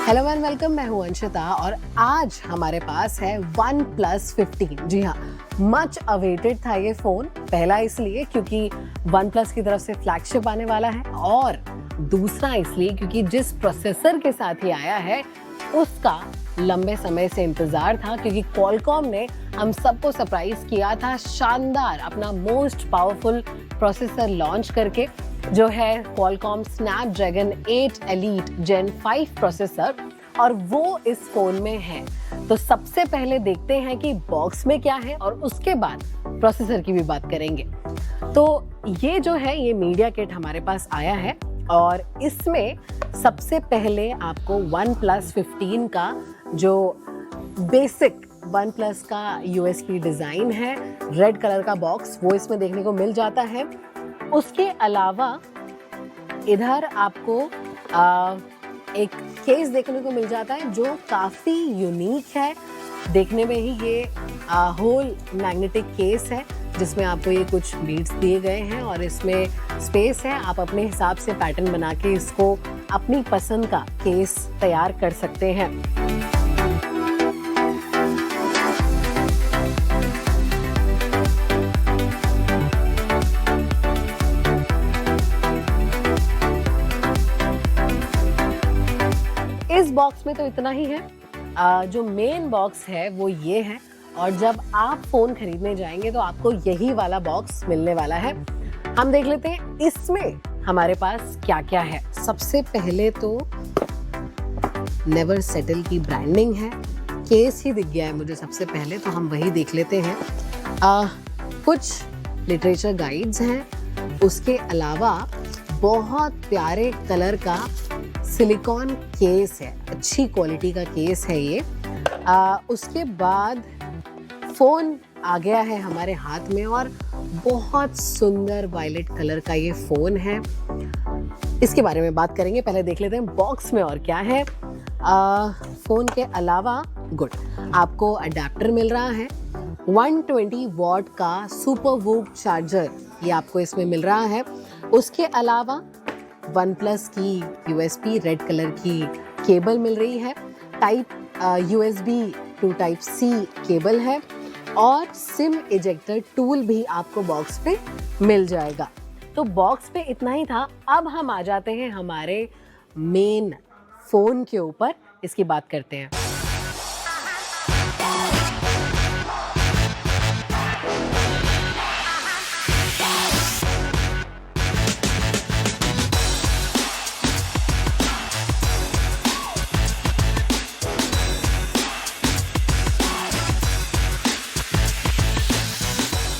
Hello and welcome, मैं हूं अंशिता और आज हमारे पास है OnePlus 15। जी हाँ, मच अवेटेड था ये फ़ोन। पहला इसलिए क्योंकि OnePlus की तरफ से फ्लैगशिप आने वाला है और दूसरा इसलिए क्योंकि जिस प्रोसेसर के साथ ही आया है उसका लंबे समय से इंतज़ार था, क्योंकि क्वालकॉम ने हम सबको सरप्राइज किया था शानदार अपना मोस्ट पावरफुल प्रोसेसर लॉन्च करके, जो है क्वालकॉम स्नैपड्रैगन 8 एलीट जेन 5 प्रोसेसर, और वो इस फोन में है। तो सबसे पहले देखते हैं कि बॉक्स में क्या है और उसके बाद प्रोसेसर की भी बात करेंगे। तो ये जो है ये मीडिया किट हमारे पास आया है और इसमें सबसे पहले आपको OnePlus 15 का जो बेसिक OnePlus का USB डिज़ाइन है, रेड कलर का बॉक्स, वो इसमें देखने को मिल जाता है। उसके अलावा इधर आपको एक केस देखने को मिल जाता है जो काफ़ी यूनिक है। देखने में ही ये होल मैग्नेटिक केस है जिसमें आपको ये कुछ बीड्स दिए गए हैं और इसमें स्पेस है। आप अपने हिसाब से पैटर्न बना के इसको अपनी पसंद का केस तैयार कर सकते हैं। इस बॉक्स में तो इतना ही है। जो मेन बॉक्स है वो ये है और जब आप फोन खरीदने जाएंगे तो आपको यही वाला बॉक्स मिलने वाला है। हम देख लेते हैं इसमें हमारे पास क्या क्या है। सबसे पहले तो नेवर सेटल की ब्रांडिंग है। केस ही दिख गया है मुझे सबसे पहले, तो हम वही देख लेते हैं। कुछ लिटरेचर गाइड्स हैं। उसके अलावा बहुत प्यारे कलर का सिलिकॉन केस है, अच्छी क्वालिटी का केस है ये। उसके बाद फ़ोन आ गया है हमारे हाथ में और बहुत सुंदर वायलेट कलर का ये फ़ोन है। इसके बारे में बात करेंगे, पहले देख लेते हैं बॉक्स में और क्या है। फ़ोन के अलावा आपको अडेप्टर मिल रहा है। 120 वॉट का सुपर वूक चार्जर ये आपको इसमें मिल रहा है। उसके अलावा OnePlus की USB रेड कलर की केबल मिल रही है। Type USB to type C cable है और सिम इजेक्टर टूल भी आपको बॉक्स पे मिल जाएगा। तो बॉक्स पे इतना ही था। अब हम आ जाते हैं हमारे मेन फ़ोन के ऊपर, इसकी बात करते हैं।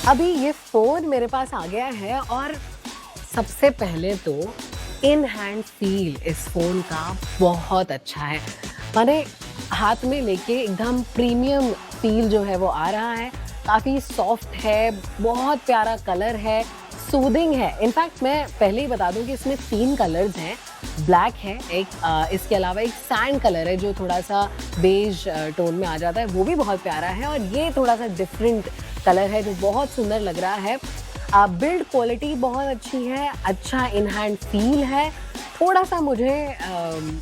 अभी ये फ़ोन मेरे पास आ गया है और सबसे पहले तो इन हैंड फील इस फ़ोन का बहुत अच्छा है। माने हाथ में लेके एकदम प्रीमियम फील जो है वो आ रहा है। काफ़ी सॉफ्ट है, बहुत प्यारा कलर है, सूदिंग है। इनफैक्ट मैं पहले ही बता दूं कि इसमें 3 कलर्स हैं। ब्लैक है एक, इसके अलावा एक सैंड कलर है जो थोड़ा सा बेज टोन में आ जाता है, वो भी बहुत प्यारा है। और ये थोड़ा सा डिफरेंट कलर है जो बहुत सुंदर लग रहा है। बिल्ड क्वालिटी बहुत अच्छी है, अच्छा इन हैंड फील है। थोड़ा सा मुझे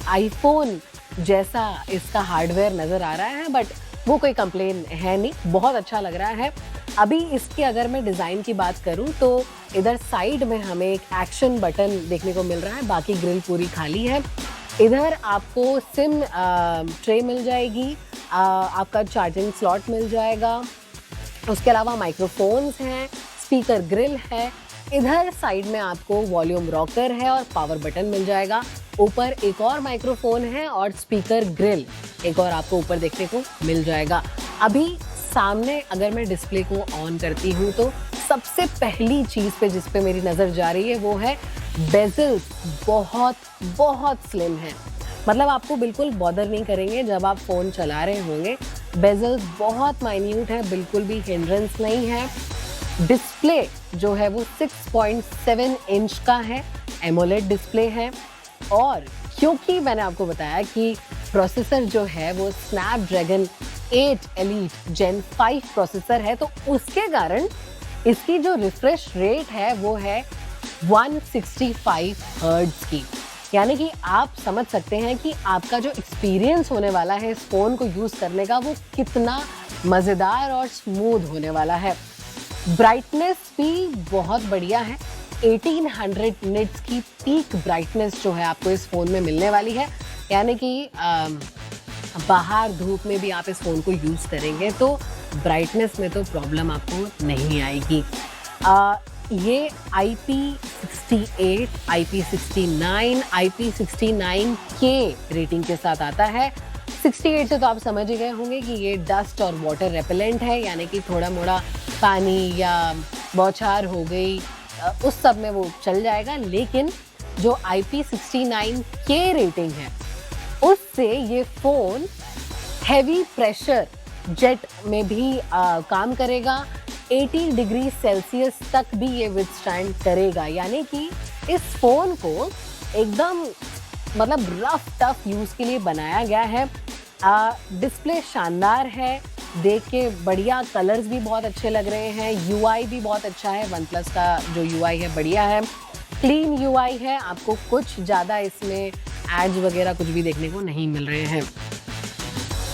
आईफोन जैसा इसका हार्डवेयर नज़र आ रहा है, बट वो कोई कंप्लेन है नहीं, बहुत अच्छा लग रहा है। अभी इसकी अगर मैं डिज़ाइन की बात करूं तो इधर साइड में हमें एक एक्शन बटन देखने को मिल रहा है, बाकी ग्रिल पूरी खाली है। इधर आपको सिम ट्रे मिल जाएगी, आपका चार्जिंग स्लॉट मिल जाएगा। उसके अलावा माइक्रोफोन्स हैं, स्पीकर ग्रिल है। इधर साइड में आपको वॉल्यूम रॉकर है और पावर बटन मिल जाएगा। ऊपर एक और माइक्रोफोन है और स्पीकर ग्रिल एक और आपको ऊपर देखने को मिल जाएगा। अभी सामने अगर मैं डिस्प्ले को ऑन करती हूँ तो सबसे पहली चीज़ पे जिस पे मेरी नज़र जा रही है वो है बेजल। बहुत बहुत स्लिम है, मतलब आपको बिल्कुल बॉदर नहीं करेंगे जब आप फ़ोन चला रहे होंगे। बेजल बहुत माइन्यूट है, बिल्कुल भी हिंड्रेंस नहीं है। डिस्प्ले जो है वो 6.7 इंच का है, एमोलेड डिस्प्ले है। और क्योंकि मैंने आपको बताया कि प्रोसेसर जो है वो स्नैपड्रैगन 8 एलीट जेन 5 प्रोसेसर है, तो उसके कारण इसकी जो रिफ्रेश रेट है वो है 165 हर्ट्ज की। यानी कि आप समझ सकते हैं कि आपका जो एक्सपीरियंस होने वाला है इस फ़ोन को यूज़ करने का वो कितना मज़ेदार और स्मूथ होने वाला है। ब्राइटनेस भी बहुत बढ़िया है। 1800 निट्स की पीक ब्राइटनेस जो है आपको इस फ़ोन में मिलने वाली है, यानी कि बाहर धूप में भी आप इस फ़ोन को यूज़ करेंगे तो ब्राइटनेस में तो प्रॉब्लम आपको नहीं आएगी। ये IP68, IP69, IP69K रेटिंग के साथ आता है। 68 से तो आप समझ ही गए होंगे कि ये डस्ट और वाटर रेपेलेंट है, यानी कि थोड़ा मोड़ा पानी या बौछार हो गई उस सब में वो चल जाएगा। लेकिन जो IP69K रेटिंग है उससे ये फ़ोन हैवी प्रेशर जेट में भी काम करेगा। 80 डिग्री सेल्सियस तक भी ये विथस्टैंड करेगा, यानी कि इस फ़ोन को एकदम मतलब रफ टफ यूज़ के लिए बनाया गया है। डिस्प्ले शानदार है, देख के बढ़िया, कलर्स भी बहुत अच्छे लग रहे हैं, UI भी बहुत अच्छा है। OnePlus का जो UI है बढ़िया है, क्लीन UI है, आपको कुछ ज़्यादा इसमें एड्स वगैरह कुछ भी देखने को नहीं मिल रहे हैं।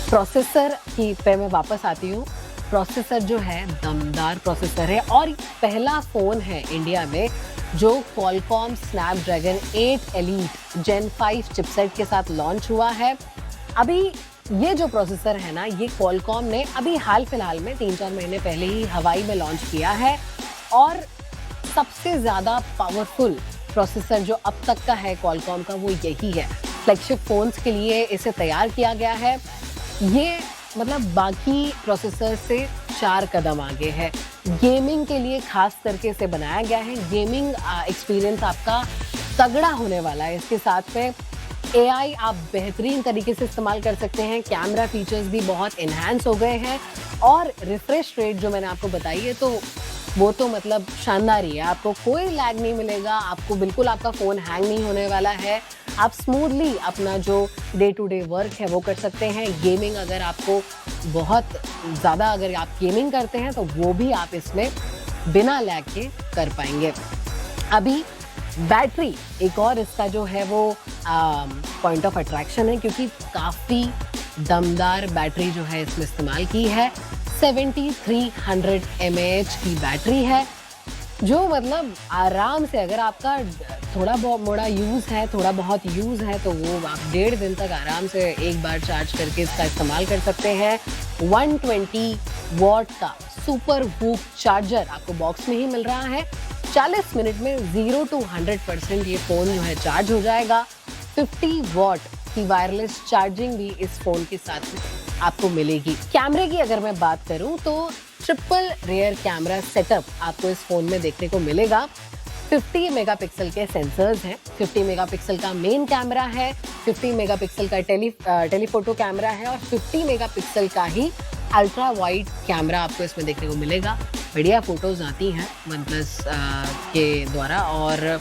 प्रोसेसर की पे मैं वापस आती हूँ। प्रोसेसर जो है दमदार प्रोसेसर है और पहला फ़ोन है इंडिया में जो Qualcomm Snapdragon 8 Elite Gen 5 chipset के साथ लॉन्च हुआ है। अभी ये जो प्रोसेसर है ना, ये Qualcomm ने अभी हाल फिलहाल में 3-4 महीने पहले ही हवाई में लॉन्च किया है और सबसे ज़्यादा पावरफुल प्रोसेसर जो अब तक का है Qualcomm का वो यही है। फ्लैगशिप फ़ोन्स के लिए इसे तैयार किया गया है। ये मतलब बाकी प्रोसेसर से 4 कदम आगे है। गेमिंग के लिए खास करके इसे बनाया गया है। गेमिंग एक्सपीरियंस आपका तगड़ा होने वाला है। इसके साथ में AI आप बेहतरीन तरीके से इस्तेमाल कर सकते हैं। कैमरा फीचर्स भी बहुत इन्हांस हो गए हैं और रिफ्रेश रेट जो मैंने आपको बताई है तो वो तो मतलब शानदार ही है। आपको कोई लैग नहीं मिलेगा, आपको बिल्कुल आपका फ़ोन हैंग नहीं होने वाला है। आप स्मूथली अपना जो डे टू डे वर्क है वो कर सकते हैं। गेमिंग अगर आपको बहुत ज़्यादा अगर आप गेमिंग करते हैं तो वो भी आप इसमें बिना लैग के कर पाएंगे। अभी बैटरी एक और इसका जो है वो पॉइंट ऑफ अट्रैक्शन है, क्योंकि काफ़ी दमदार बैटरी जो है इसमें इस्तेमाल की है। 7300 mAh की बैटरी है जो मतलब आराम से अगर आपका थोड़ा बहुत मोड़ा यूज़ है, थोड़ा बहुत यूज़ है तो वो आप 1.5 दिन तक आराम से एक बार चार्ज करके इसका इस्तेमाल कर सकते हैं। 120 वॉट का सुपर वूक चार्जर आपको बॉक्स में ही मिल रहा है। 40 मिनट में 0 to 100% ये फ़ोन जो है चार्ज हो जाएगा। 50 वॉट की वायरलेस चार्जिंग भी इस फ़ोन के साथ में आपको मिलेगी। कैमरे की अगर मैं बात करूं तो ट्रिपल रेयर कैमरा सेटअप आपको इस फ़ोन में देखने को मिलेगा। 50 मेगापिक्सल के सेंसर्स हैं, 50 मेगापिक्सल का मेन कैमरा है, 50 मेगापिक्सल का टेलीफोटो कैमरा है और 50 मेगापिक्सल का ही अल्ट्रा वाइड कैमरा आपको इसमें देखने को मिलेगा। बढ़िया फ़ोटोज़ आती हैं OnePlus के द्वारा और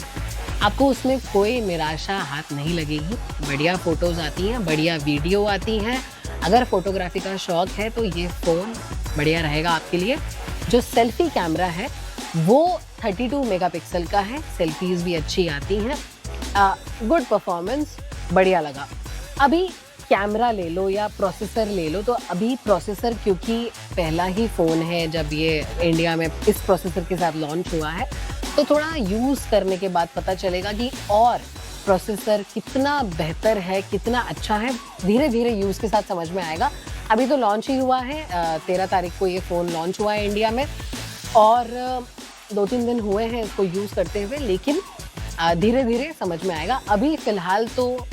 आपको उसमें कोई निराशा हाथ नहीं लगेगी। बढ़िया फ़ोटोज़ आती हैं, बढ़िया वीडियो आती हैं। अगर फ़ोटोग्राफी का शौक़ है तो ये फ़ोन बढ़िया रहेगा आपके लिए। जो सेल्फ़ी कैमरा है वो 32 मेगापिक्सल का है, सेल्फीज़ भी अच्छी आती हैं। गुड परफॉर्मेंस, बढ़िया लगा। अभी कैमरा ले लो या प्रोसेसर ले लो तो अभी प्रोसेसर क्योंकि पहला ही फ़ोन है जब ये इंडिया में इस प्रोसेसर के साथ लॉन्च हुआ है तो थोड़ा यूज़ करने के बाद पता चलेगा कि और प्रोसेसर कितना बेहतर है, कितना अच्छा है। धीरे धीरे यूज़ के साथ समझ में आएगा। अभी तो लॉन्च ही हुआ है, 13 तारीख को ये फ़ोन लॉन्च हुआ है इंडिया में और 2-3 दिन हुए हैं इसको यूज़ करते हुए, लेकिन धीरे धीरे समझ में आएगा। अभी फ़िलहाल तो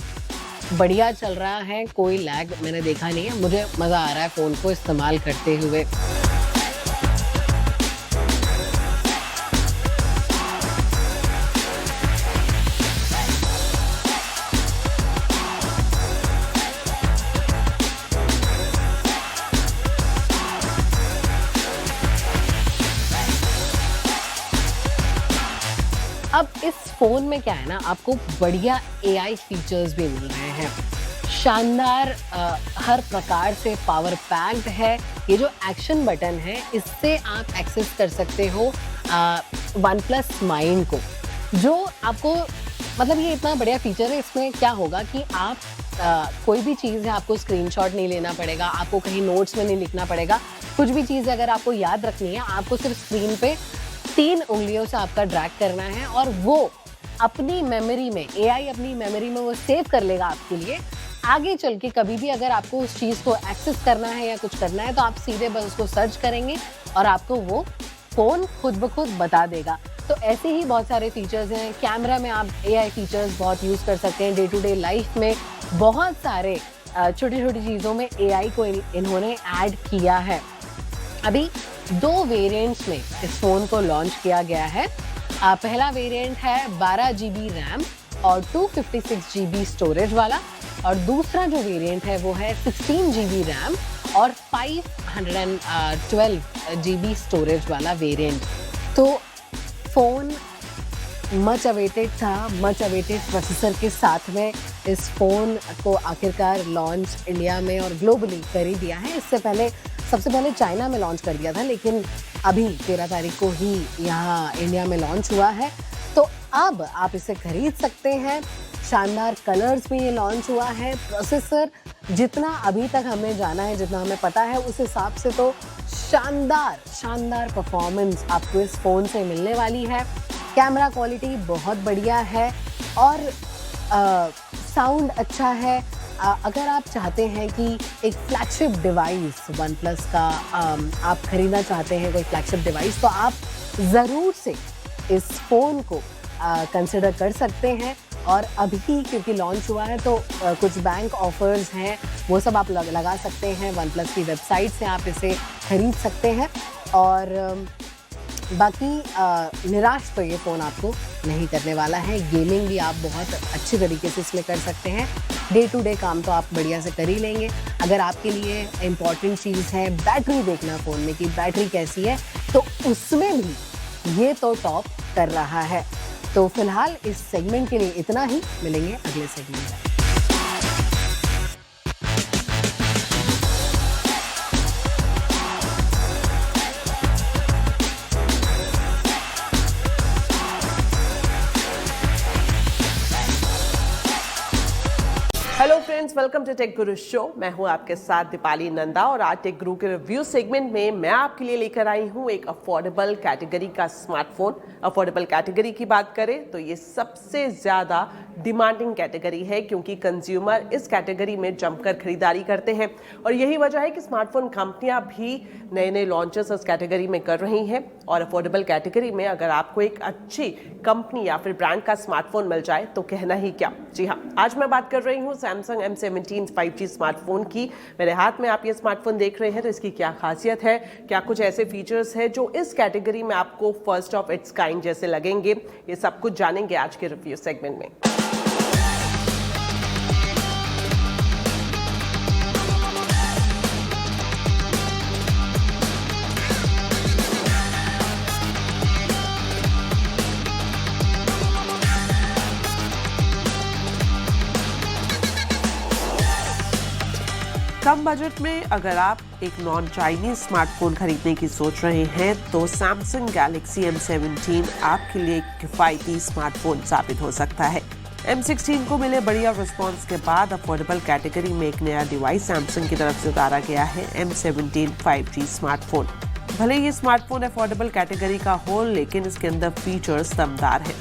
बढ़िया चल रहा है, कोई लैग मैंने देखा नहीं है। मुझे मज़ा आ रहा है फ़ोन को इस्तेमाल करते हुए। अब इस फ़ोन में क्या है ना, आपको बढ़िया AI फीचर्स भी मिल रहे हैं। शानदार हर प्रकार से पावर पैक्ड है। ये जो एक्शन बटन है इससे आप एक्सेस कर सकते हो OnePlus Mind को, जो आपको मतलब ये इतना बढ़िया फीचर है। इसमें क्या होगा कि आप कोई भी चीज़ है, आपको स्क्रीनशॉट नहीं लेना पड़ेगा, आपको कहीं नोट्स में नहीं लिखना पड़ेगा। कुछ भी चीज़ अगर आपको याद रखनी है, आपको सिर्फ स्क्रीन पे 3 उँगलियों से आपका ड्रैग करना है और वो अपनी मेमोरी में, एआई अपनी मेमोरी में वो सेव कर लेगा आपके लिए। आगे चल के कभी भी अगर आपको उस चीज़ को एक्सेस करना है या कुछ करना है, तो आप सीधे बस उसको सर्च करेंगे और आपको वो फ़ोन खुद ब खुद बता देगा। तो ऐसे ही बहुत सारे फीचर्स हैं। कैमरा में आप एआई फीचर्स बहुत यूज़ कर सकते हैं। डे टू डे लाइफ में बहुत सारे छोटी-छोटी चीज़ों में एआई को इन्होंने ऐड किया है। अभी 2 वेरिएंट्स में इस फ़ोन को लॉन्च किया गया है। पहला वेरिएंट है 12 जीबी रैम और 256 जीबी स्टोरेज वाला, और दूसरा जो वेरिएंट है वो है 16 जीबी रैम और 512 जीबी स्टोरेज वाला वेरिएंट। तो फ़ोन मच अवेटेड था, मच अवेटेड प्रोसेसर के साथ में इस फ़ोन को आखिरकार लॉन्च इंडिया में और ग्लोबली कर ही दिया है। इससे पहले सबसे पहले चाइना में लॉन्च कर दिया था, लेकिन अभी 13 तारीख को ही यहाँ इंडिया में लॉन्च हुआ है। तो अब आप इसे खरीद सकते हैं। शानदार कलर्स में ये लॉन्च हुआ है। प्रोसेसर जितना अभी तक हमें जाना है, जितना हमें पता है, उस हिसाब से तो शानदार परफॉर्मेंस आपको इस फ़ोन से मिलने वाली है। कैमरा क्वालिटी बहुत बढ़िया है और साउंड अच्छा है। अगर आप चाहते हैं कि एक फ्लैगशिप डिवाइस वन प्लस का आप खरीदना चाहते हैं, कोई फ्लैगशिप डिवाइस, तो आप ज़रूर से इस फ़ोन को कंसिडर कर सकते हैं। और अभी क्योंकि लॉन्च हुआ है तो कुछ बैंक ऑफर्स हैं, वो सब आप लगा सकते हैं। वन प्लस की वेबसाइट से आप इसे खरीद सकते हैं और बाकी निराश तो ये फ़ोन आपको नहीं करने वाला है। गेमिंग भी आप बहुत अच्छी तरीके से इसमें कर सकते हैं। डे टू डे काम तो आप बढ़िया से कर ही लेंगे। अगर आपके लिए इम्पॉर्टेंट चीज़ है बैटरी देखना फ़ोन में कि बैटरी कैसी है, तो उसमें भी ये तो टॉप कर रहा है। तो फिलहाल इस सेगमेंट के लिए इतना ही। मिलेंगे अगले सेगमेंट में। Hello friends, welcome to tech guru show. मैं हूं आपके साथ दीपाली नंदा और आज टेक गुरु के रिव्यू सेगमेंट में मैं आपके लिए लेकर आई हूं एक अफोर्डेबल कैटेगरी का स्मार्टफोन। अफोर्डेबल कैटेगरी की बात करें तो ये सबसे ज़्यादा डिमांडिंग कैटेगरी है, क्योंकि कंज्यूमर इस कैटेगरी में जमकर खरीदारी करते हैं और यही वजह है कि स्मार्टफोन कंपनियां भी नए लॉन्चेस इस कैटेगरी में कर रही हैं। और अफोर्डेबल कैटेगरी में अगर आपको एक अच्छी कंपनी या फिर ब्रांड का स्मार्टफोन मिल जाए तो कहना ही क्या। जी हाँ, आज मैं बात कर रही हूँ सैमसंग M17 5G स्मार्टफोन की। मेरे हाथ में आप ये स्मार्टफोन देख रहे हैं, तो इसकी क्या खासियत है, क्या कुछ ऐसे फीचर्स हैं जो इस कैटेगरी में आपको फर्स्ट ऑफ इट्स काइंड जैसे लगेंगे, ये सब कुछ जानेंगे आज के रिव्यू सेगमेंट में। कम बजट में अगर आप एक नॉन चाइनीज स्मार्टफोन खरीदने की सोच रहे हैं तो सैमसंग गैलेक्सी M17 आपके लिए एक किफ़ायती स्मार्टफोन साबित हो सकता है। M16 को मिले बढ़िया रिस्पांस के बाद अफोर्डेबल कैटेगरी में एक नया डिवाइस सैमसंग की तरफ से उतारा गया है, M17 5G स्मार्टफोन। भले ये स्मार्टफोन अफोर्डेबल कैटेगरी का हो, लेकिन इसके अंदर फीचर्स दमदार हैं।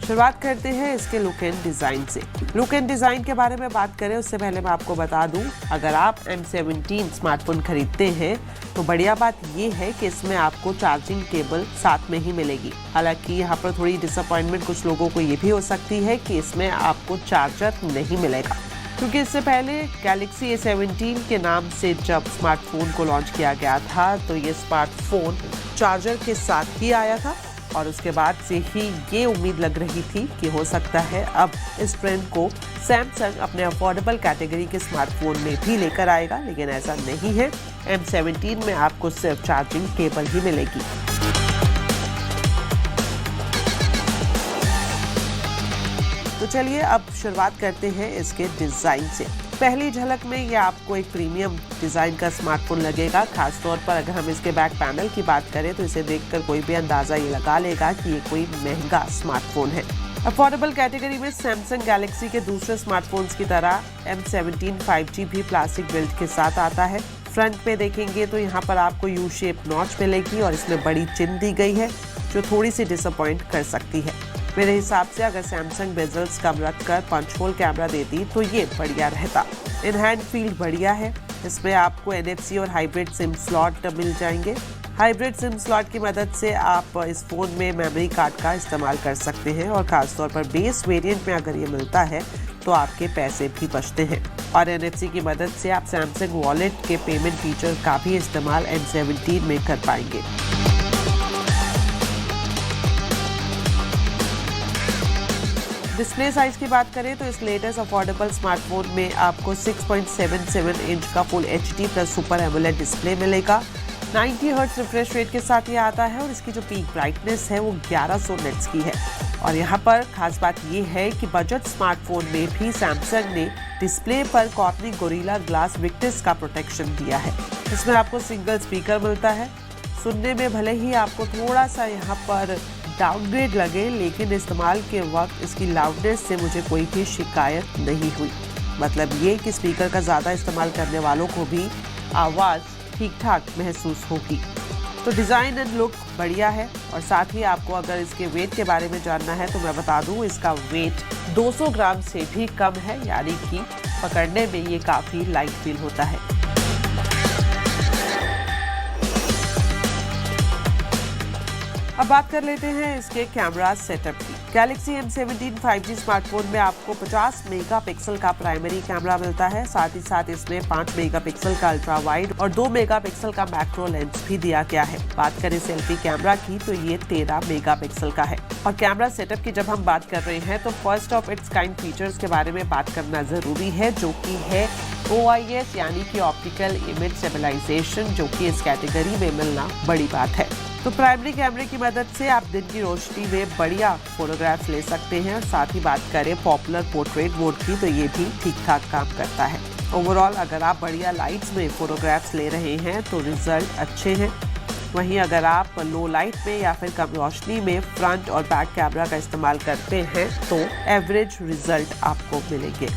शुरुआत करते हैं इसके लुक एंड डिज़ाइन से। लुक एंड डिज़ाइन के बारे में बात करें उससे पहले मैं आपको बता दूं, अगर आप M17 स्मार्टफोन खरीदते हैं तो बढ़िया बात ये है कि इसमें आपको चार्जिंग केबल साथ में ही मिलेगी। हालांकि यहाँ पर थोड़ी डिसअपॉइंटमेंट कुछ लोगों को ये भी हो सकती है कि इसमें आपको चार्जर नहीं मिलेगा, क्योंकि इससे पहले गैलेक्सी A17 के नाम से जब स्मार्टफोन को लॉन्च किया गया था तो ये स्मार्टफोन चार्जर के साथ ही आया था और उसके बाद से ही ये उम्मीद लग रही थी कि हो सकता है अब इस ट्रेंड को सैमसंग अपने अफोर्डेबल कैटेगरी के स्मार्टफोन में भी लेकर आएगा, लेकिन ऐसा नहीं है। M17 में आपको सिर्फ चार्जिंग केबल ही मिलेगी। तो चलिए अब शुरुआत करते हैं इसके डिज़ाइन से। पहली झलक में ये आपको एक प्रीमियम डिज़ाइन का स्मार्टफोन लगेगा। खासतौर पर अगर हम इसके बैक पैनल की बात करें तो इसे देखकर कोई भी अंदाज़ा ये लगा लेगा कि ये कोई महंगा स्मार्टफोन है। अफोर्डेबल कैटेगरी में सैमसंग गैलेक्सी के दूसरे स्मार्टफोन्स की तरह M17 5G भी प्लास्टिक बिल्ड के साथ आता है। फ्रंट पे देखेंगे तो यहाँ पर आपको यू शेप नॉच मिलेगी और इसमें बड़ी चिन दी गई है जो थोड़ी सी डिसअपॉइंट कर सकती है। मेरे हिसाब से अगर सैमसंग बेजल्स कम रखकर पंच होल कैमरा देती तो ये बढ़िया रहता। इन हैंड फील बढ़िया है। इसमें आपको NFC और हाइब्रिड सिम स्लॉट मिल जाएंगे। हाइब्रिड सिम स्लॉट की मदद से आप इस फोन में मेमोरी कार्ड का इस्तेमाल कर सकते हैं और खासतौर पर बेस वेरिएंट में अगर ये मिलता है तो आपके पैसे भी बचते हैं। और NFC की मदद से आप सैमसंग वॉलेट के पेमेंट फीचर का भी इस्तेमाल M17 में कर पाएंगे। डिस्प्ले साइज की बात करें तो इस लेटेस्ट अफोर्डेबल स्मार्टफोन में आपको 6.77 इंच का full HD plus super AMOLED display मिलेगा। 90 हर्ट्ज रिफ्रेश रेट के साथ ये आता है और इसकी जो पीक ब्राइटनेस है वो 1100 निट्स की है। और यहाँ पर खास बात ये है कि बजट स्मार्टफोन में भी सैमसंग ने डिस्प्ले पर कॉर्निंग गोरिल्ला ग्लास विक्टिस का प्रोटेक्शन दिया है। इसमें आपको सिंगल स्पीकर मिलता है। सुनने में भले ही आपको थोड़ा सा यहाँ पर डाउनग्रेड लगे, लेकिन इस्तेमाल के वक्त इसकी लाउडनेस से मुझे कोई भी शिकायत नहीं हुई। मतलब ये कि स्पीकर का ज़्यादा इस्तेमाल करने वालों को भी आवाज़ ठीक ठाक महसूस होगी। तो डिज़ाइन एंड लुक बढ़िया है। और साथ ही आपको अगर इसके वेट के बारे में जानना है तो मैं बता दूं, इसका वेट 200 ग्राम से भी कम है, यानी कि पकड़ने में ये काफ़ी लाइट फील होता है। अब बात कर लेते हैं इसके कैमरा सेटअप की। गैलेक्सी M17 5G स्मार्टफोन में आपको 50 मेगापिक्सल का प्राइमरी कैमरा मिलता है। साथ ही साथ इसमें 5 मेगापिक्सल का अल्ट्रा वाइड और 2 मेगापिक्सल का मैक्रो लेंस भी दिया गया है। बात करें सेल्फी कैमरा की तो ये 13 मेगापिक्सल का है। और कैमरा सेटअप की जब हम बात कर रहे हैं तो first of its kind features के बारे में बात करना जरूरी है, जो कि है OIS यानी कि ऑप्टिकल इमेज स्टेबलाइजेशन, जो कि इस कैटेगरी में मिलना बड़ी बात है। तो प्राइमरी कैमरे की मदद से आप दिन की रोशनी में बढ़िया फोटोग्राफ्स ले सकते हैं। और साथ ही बात करें पॉपुलर पोर्ट्रेट मोड की तो ये भी ठीक ठाक काम करता है। ओवरऑल अगर आप बढ़िया लाइट्स में फोटोग्राफ्स ले रहे हैं तो रिजल्ट अच्छे हैं। वहीं अगर आप लो लाइट में या फिर कम रोशनी में फ्रंट और बैक कैमरा का इस्तेमाल करते हैं तो एवरेज रिजल्ट आपको मिलेंगे।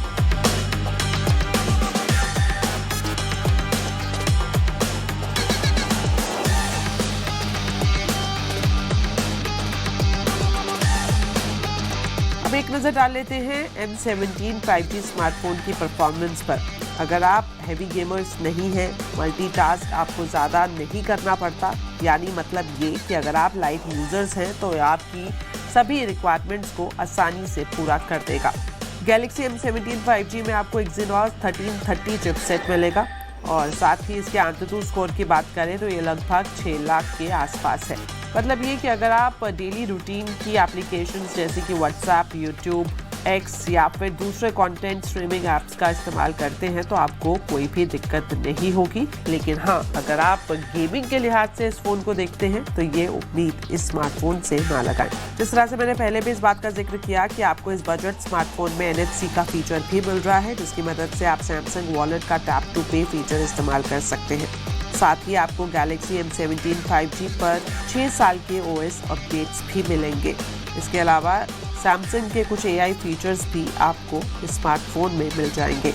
अब एक नज़र डाल लेते हैं M17 5G स्मार्टफोन की परफॉर्मेंस पर। अगर आप हैवी गेमर्स नहीं हैं, मल्टीटास्क आपको ज़्यादा नहीं करना पड़ता, यानी मतलब ये कि अगर आप लाइट यूजर्स हैं तो आपकी सभी रिक्वायरमेंट्स को आसानी से पूरा कर देगा। गैलेक्सी M17 5G में आपको Exynos 1330 चिपसेट मिलेगा और साथ ही इसके AnTuTu स्कोर की बात करें तो ये लगभग 6 लाख के आसपास है। मतलब ये कि अगर आप डेली रूटीन की एप्लीकेशंस जैसे कि व्हाट्सएप, यूट्यूब, X या फिर दूसरे कंटेंट स्ट्रीमिंग ऐप्स का इस्तेमाल करते हैं तो आपको कोई भी दिक्कत नहीं होगी। लेकिन हाँ, अगर आप गेमिंग के लिहाज से इस फोन को देखते हैं तो ये उम्मीद इस स्मार्टफोन से ना लगाएं। जिस तरह से मैंने पहले भी इस बात का जिक्र किया कि आपको इस बजट स्मार्टफोन में NFC का फीचर भी मिल रहा है, जिसकी मदद से आप सैमसंग वॉलेट का टैप टू पे फीचर इस्तेमाल कर सकते हैं। साथ ही आपको गैलेक्सी M17 5G पर 6 साल के OS अपडेट्स भी मिलेंगे। इसके अलावा सैमसंग के कुछ AI फीचर्स भी आपको इस स्मार्टफोन में मिल जाएंगे।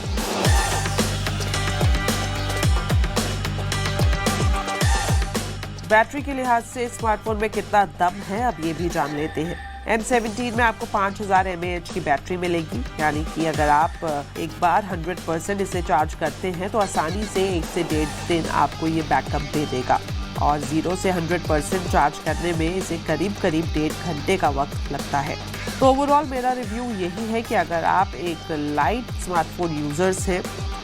बैटरी के लिहाज से स्मार्टफोन में कितना दम है अब ये भी जान लेते हैं। M17 में आपको 5000 mAh की बैटरी मिलेगी, यानी कि अगर आप एक बार 100% इसे चार्ज करते हैं तो आसानी से 1 से 1.5 दिन आपको ये बैकअप दे देगा। और 0 से 100% चार्ज करने में इसे करीब 1.5 घंटे का वक्त लगता है। तो ओवरऑल मेरा रिव्यू यही है कि अगर आप एक लाइट स्मार्टफोन यूजर्स हैं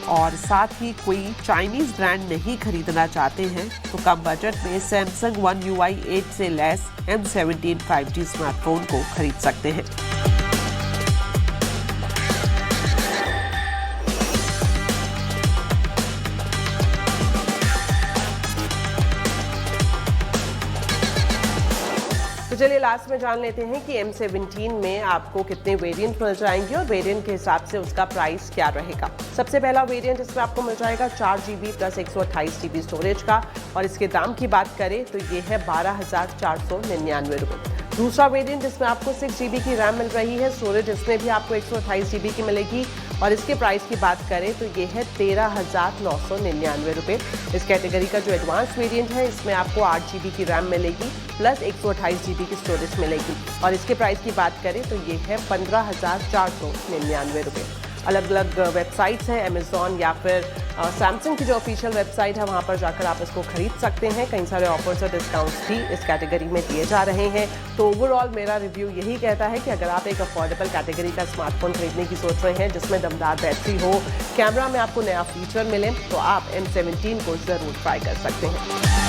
और साथ ही कोई चाइनीज ब्रांड नहीं खरीदना चाहते हैं तो कम बजट में सैमसंग One UI 8 से लेस M17 5G स्मार्टफोन को खरीद सकते हैं। तो चलिए लास्ट में जान लेते हैं कि M17 में आपको कितने वेरिएंट मिल जाएंगे और वेरिएंट के हिसाब से उसका प्राइस क्या रहेगा। सबसे पहला वेरिएंट इसमें आपको मिल जाएगा 4GB प्लस 128GB स्टोरेज का और इसके दाम की बात करें तो ये है 12,499 रुपये। दूसरा वेरिएंट जिसमें आपको 6 GB की रैम मिल रही है, स्टोरेज इसमें भी आपको 128 GB की मिलेगी और इसके प्राइस की बात करें तो ये है 13,999 रुपये। इस कैटेगरी का जो एडवांस वेरिएंट है इसमें आपको 8 GB की रैम मिलेगी प्लस 128 GB की स्टोरेज मिलेगी और इसके प्राइस की बात करें तो ये है 15,499 रुपये। अलग अलग वेबसाइट्स हैं, अमेजॉन या फिर सैमसंग की जो ऑफिशियल वेबसाइट है वहाँ पर जाकर आप इसको खरीद सकते हैं। कई सारे ऑफर्स और डिस्काउंट्स भी इस कैटेगरी में दिए जा रहे हैं। तो ओवरऑल मेरा रिव्यू यही कहता है कि अगर आप एक अफोर्डेबल कैटेगरी का स्मार्टफोन खरीदने की सोच रहे हैं जिसमें दमदार बैटरी हो, कैमरा में आपको नया फीचर मिले, तो आप M17 को ज़रूर ट्राई कर सकते हैं।